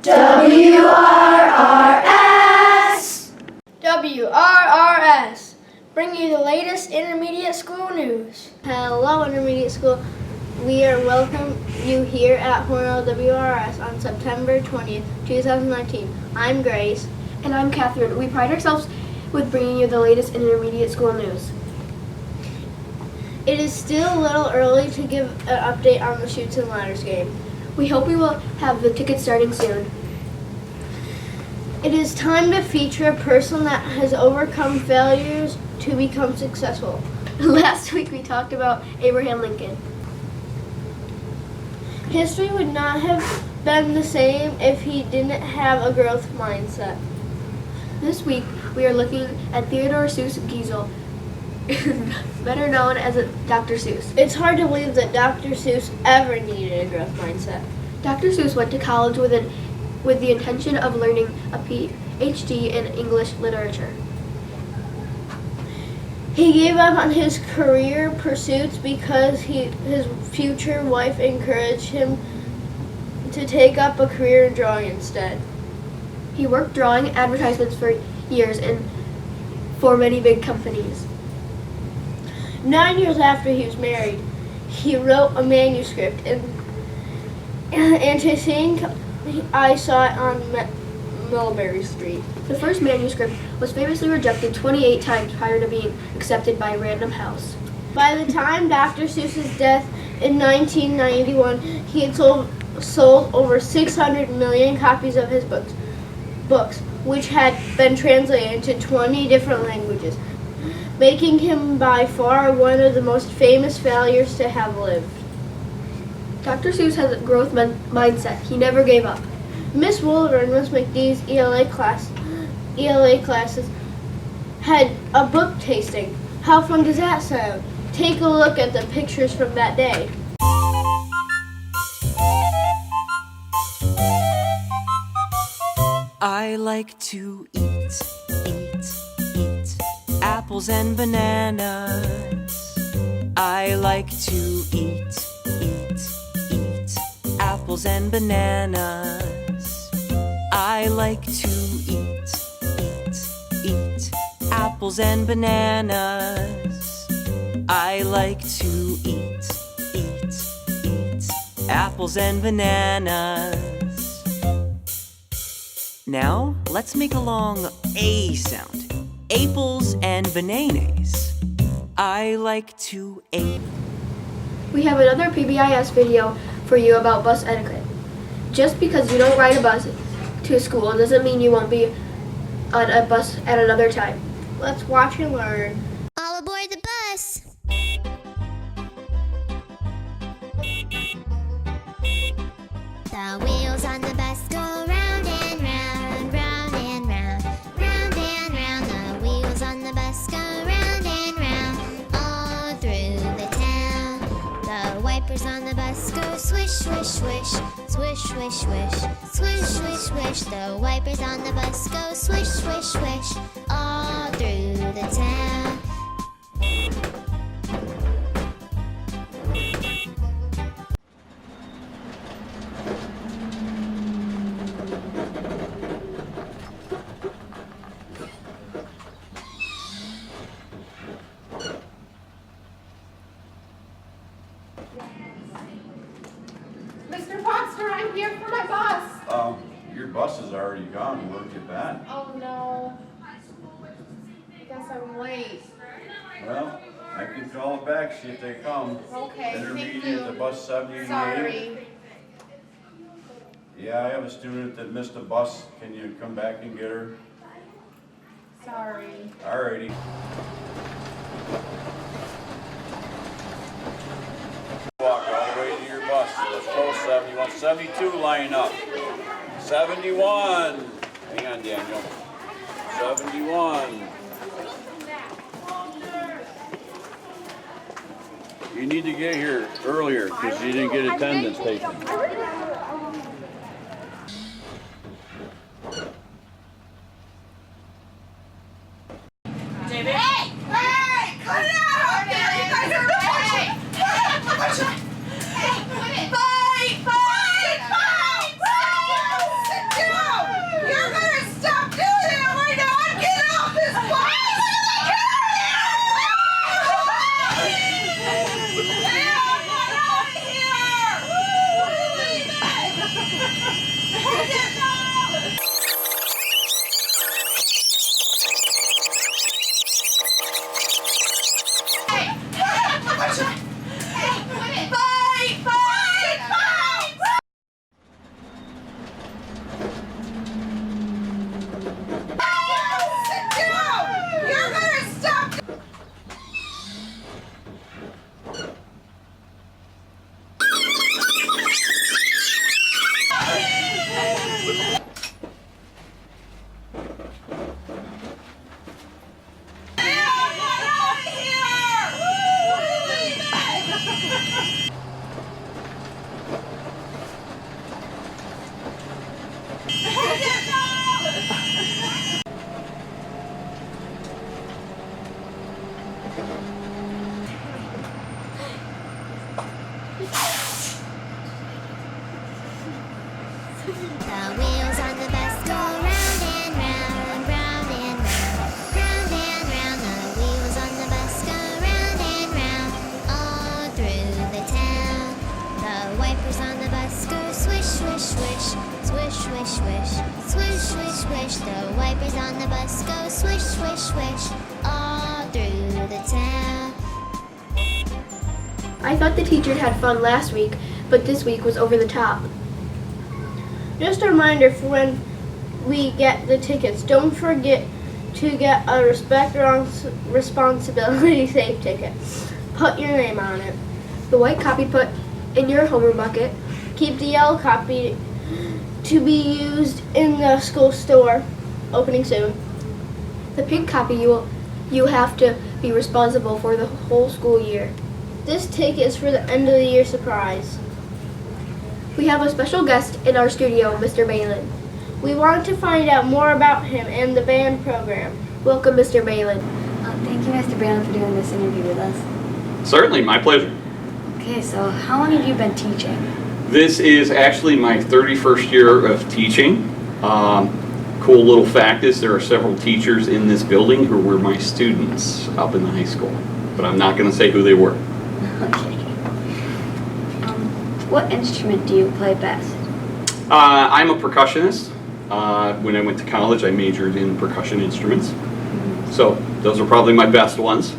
WRRS! WRRS, bring you the latest intermediate school news. Hello, intermediate school. We are welcome you here at Hornell WRRS on September 20th, 2019. I'm Grace. And I'm Catherine. We pride ourselves with bringing you the latest intermediate school news. It is still a little early to give an update on the Chutes and Ladders game. We hope we will have the tickets starting soon. It is time to feature a person that has overcome failures to become successful. Last week we talked about Abraham Lincoln. History would not have been the same if he didn't have a growth mindset. This week we are looking at Theodore Seuss Geisel, better known as Dr. Seuss. It's hard to believe that Dr. Seuss ever needed a growth mindset. Dr. Seuss went to college with the intention of learning a PhD in English literature. He gave up on his career pursuits because his future wife encouraged him to take up a career in drawing instead. He worked drawing advertisements for years and for many big companies. 9 years after he was married, he wrote a manuscript, and to think I saw it on Mulberry Street. The first manuscript was famously rejected 28 times prior to being accepted by Random House. By the time Dr. Seuss's death in 1991, he had sold over 600 million copies of his books, which had been translated into 20 different languages, making him by far one of the most famous failures to have lived. Dr. Seuss has a growth mindset. He never gave up. Miss Wooler and Miss McDee's ELA classes had a book tasting. How fun does that sound? Take a look at the pictures from that day. I like to eat apples and bananas. I like to eat apples and bananas. I like to eat apples and bananas. I like to eat apples and bananas. Now, let's make a long A sound. Apples and bananas. I like to ape. We have another PBIS video for you about bus etiquette. Just because you don't ride a bus to school doesn't mean you won't be on a bus at another time. Let's watch and learn. All aboard the bus! The wheels on the bus go round and round, round and round, round and round. The wheels on the bus go round and round, all through the town. The wipers on the bus go swish, swish, swish, swish, swish, swish, swish, swish, swish. The wipers on the bus go swish, swish, swish, all through the town. Mr. Foster, I'm here for my bus. Your bus is already gone. Where'd you been? Oh no. I guess I'm late. Well, I can call it back, see if they come. Okay, thank Intermediate you. to bus 78. Sorry. Yeah, I have a student that missed a bus. Can you come back and get her? Sorry. Alrighty. Walk all the way to your bus. Let's go 71. 72 line up. 71. Hang on, Daniel. 71. You need to get here earlier because you didn't get attendance taken. Hey! Hey! Cut it out! You guys are pushing! Fight! Fight! Fight! Fight! The wheels on the bus go round and round, round and round, round and round. The wheels on the bus go round and round, all through the town. The wipers on the bus go swish, swish, swish, swish, swish, swish, swish, swish, swish. The wipers on the bus go swish, swish, swish, all through the town. I thought the teachers had fun last week, but this week was over the top. Just a reminder for when we get the tickets, don't forget to get a respect or responsibility safe ticket. Put your name on it. The white copy put in your homeroom bucket. Keep the yellow copy to be used in the school store, opening soon. The pink copy you have to be responsible for the whole school year. This ticket is for the end of the year surprise. We have a special guest in our studio, Mr. Balin. We want to find out more about him and the band program. Welcome, Mr. Balin. Thank you, Mr. Balin, for doing this interview with us. Certainly, my pleasure. Okay, so how long have you been teaching? This is actually my 31st year of teaching. Cool little fact is there are several teachers in this building who were my students up in the high school, but I'm not going to say who they were. Okay. What instrument do you play best? I'm a percussionist. When I went to college, I majored in percussion instruments. So those are probably my best ones.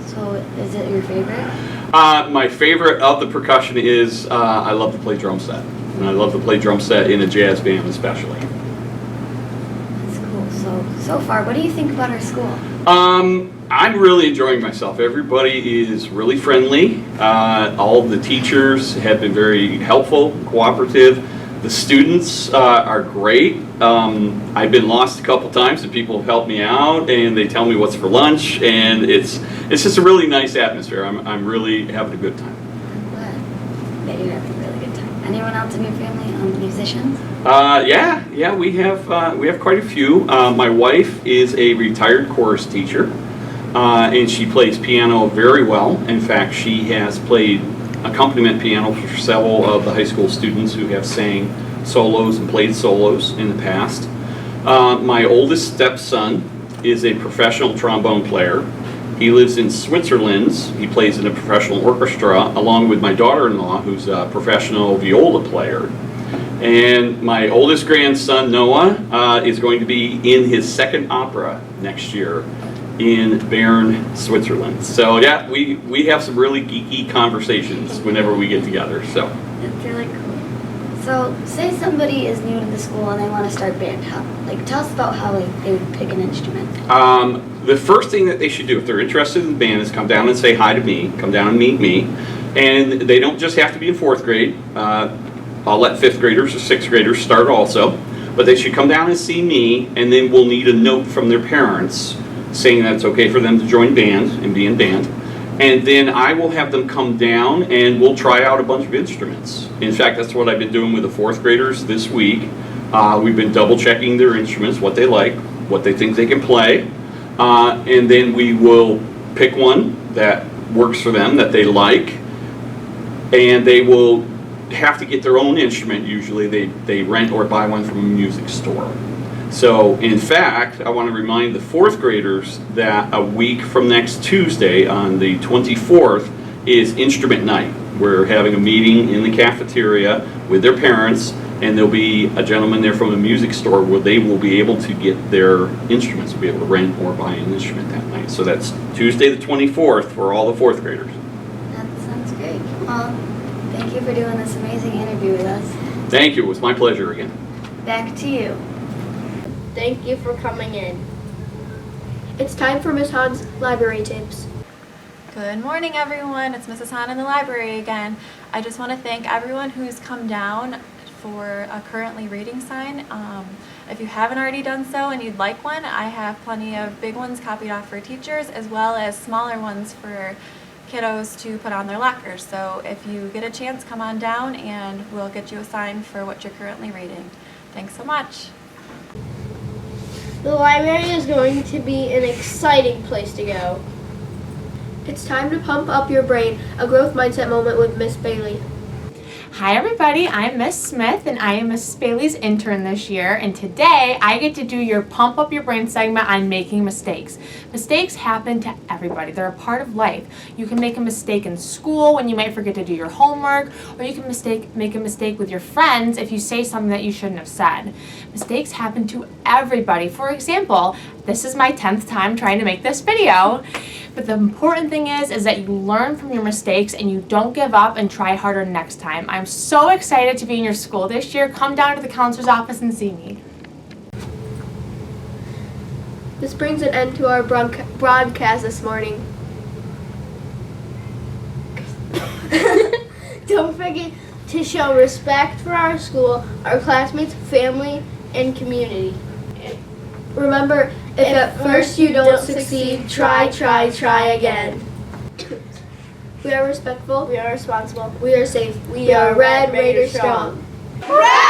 So is it your favorite? My favorite of the percussion is I love to play drum set. And I love to play drum set in a jazz band especially. That's cool. So far, what do you think about our school? I'm really enjoying myself. Everybody is really friendly. All the teachers have been very helpful, cooperative. The students are great. I've been lost a couple times and people have helped me out and they tell me what's for lunch and it's just a really nice atmosphere. I'm really having a good time. I'm glad that you're having a really good time. Anyone else in your family musicians? Yeah, we have quite a few. My wife is a retired chorus teacher. And she plays piano very well. In fact, she has played accompaniment piano for several of the high school students who have sang solos and played solos in the past. My oldest stepson is a professional trombone player. He lives in Switzerland. He plays in a professional orchestra along with my daughter-in-law who's a professional viola player. And my oldest grandson, Noah, is going to be in his second opera next year in Bern, Switzerland. So yeah, we have some really geeky conversations whenever we get together. So That's really cool. So say somebody is new to the school and they want to start band. Tell us about how they would pick an instrument. The first thing that they should do if they're interested in the band is come down and say hi to me, come down and meet me. And they don't just have to be in 4th grade. I'll let 5th graders or 6th graders start also. But they should come down and see me and then we'll need a note from their parents saying that it's okay for them to join band and be in band. And then I will have them come down and we'll try out a bunch of instruments. In fact, that's what I've been doing with the 4th graders this week. We've been double checking their instruments, what they like, what they think they can play. And then we will pick one that works for them, that they like. And they will have to get their own instrument usually. They rent or buy one from a music store. So, in fact, I want to remind the 4th graders that a week from next Tuesday, on the 24th, is instrument night. We're having a meeting in the cafeteria with their parents, and there'll be a gentleman there from a music store where they will be able to get their instruments, be able to rent or buy an instrument that night. So that's Tuesday the 24th for all the 4th graders. That sounds great. Well, thank you for doing this amazing interview with us. Thank you. It was my pleasure again. Back to you. Thank you for coming in. It's time for Miss Hahn's library tips. Good morning, everyone. It's Mrs. Hahn in the library again. I just want to thank everyone who's come down for a currently reading sign. If you haven't already done so and you'd like one, I have plenty of big ones copied off for teachers as well as smaller ones for kiddos to put on their lockers. So if you get a chance, come on down and we'll get you a sign for what you're currently reading. Thanks so much. The library is going to be an exciting place to go. It's time to pump up your brain, a growth mindset moment with Miss Bailey. Hi everybody, I'm Miss Smith and I am Miss Bailey's intern this year, and today I get to do your Pump Up Your Brain segment on making mistakes. Mistakes happen to everybody. They're a part of life. You can make a mistake in school when you might forget to do your homework, or you can make a mistake with your friends if you say something that you shouldn't have said. Mistakes happen to everybody. For example, this is my 10th time trying to make this video. But the important thing is that you learn from your mistakes and you don't give up and try harder next time. I'm so excited to be in your school this year. Come down to the counselor's office and see me. This brings an end to our broadcast this morning. Don't forget to show respect for our school, our classmates, family, and community. Remember, if at first you don't succeed, try again. We are respectful. We are responsible. We are safe. We are Red Raider strong. Red!